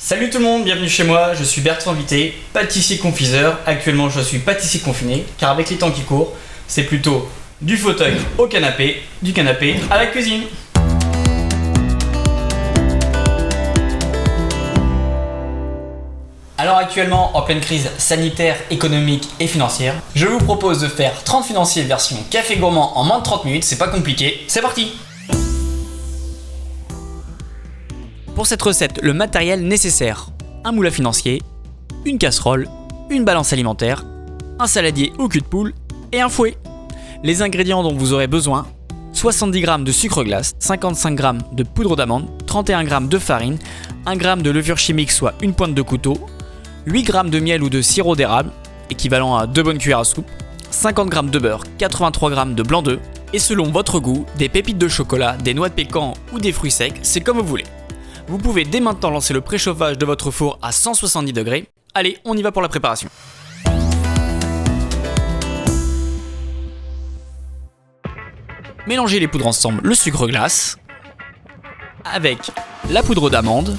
Salut tout le monde, bienvenue chez moi, je suis Bertrand Vité, pâtissier confiseur. Actuellement je suis pâtissier confiné, car avec les temps qui courent, c'est plutôt du fauteuil au canapé, du canapé à la cuisine. Alors actuellement, en pleine crise sanitaire, économique et financière, je vous propose de faire 30 financiers version café gourmand en moins de 30 minutes, c'est pas compliqué, c'est parti! Pour cette recette, le matériel nécessaire: un moule à financier, une casserole, une balance alimentaire, un saladier ou cul de poule et un fouet. Les ingrédients dont vous aurez besoin: 70 g de sucre glace, 55 g de poudre d'amande, 31 g de farine, 1 g de levure chimique soit une pointe de couteau, 8 g de miel ou de sirop d'érable, équivalent à 2 bonnes cuillères à soupe, 50 g de beurre, 83 g de blanc d'œuf et selon votre goût, des pépites de chocolat, des noix de pécan ou des fruits secs, c'est comme vous voulez. Vous pouvez dès maintenant lancer le préchauffage de votre four à 170 degrés. Allez, on y va pour la préparation. Mélangez les poudres ensemble, le sucre glace, avec la poudre d'amande,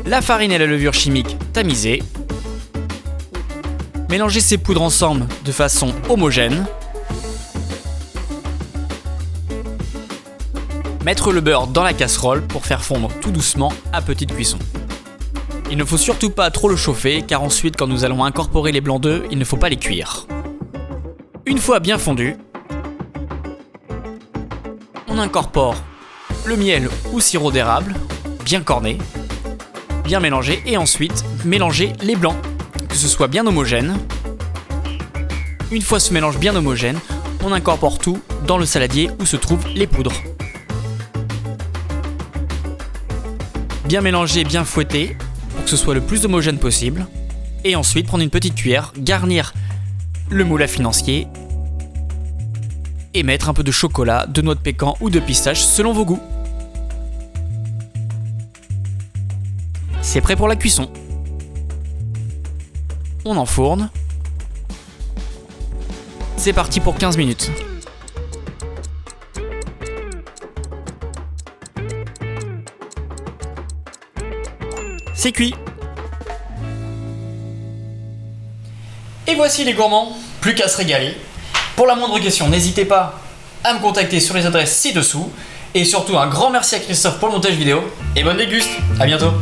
la farine et la levure chimique tamisée. Mélangez ces poudres ensemble de façon homogène. Mettre le beurre dans la casserole pour faire fondre tout doucement à petite cuisson. Il ne faut surtout pas trop le chauffer car ensuite quand nous allons incorporer les blancs d'œufs, il ne faut pas les cuire. Une fois bien fondu, on incorpore le miel ou sirop d'érable, bien corné, bien mélangé et ensuite mélanger les blancs, que ce soit bien homogène. Une fois ce mélange bien homogène, on incorpore tout dans le saladier où se trouvent les poudres. Bien mélanger, bien fouetter pour que ce soit le plus homogène possible. Et ensuite prendre une petite cuillère, garnir le moule à financier et mettre un peu de chocolat, de noix de pécan ou de pistache selon vos goûts. C'est prêt pour la cuisson. On enfourne. C'est parti pour 15 minutes. C'est cuit. Et voici les gourmands, plus qu'à se régaler. Pour la moindre question, n'hésitez pas à me contacter sur les adresses ci-dessous. Et surtout, un grand merci à Christophe pour le montage vidéo. Et bonne déguste, à bientôt.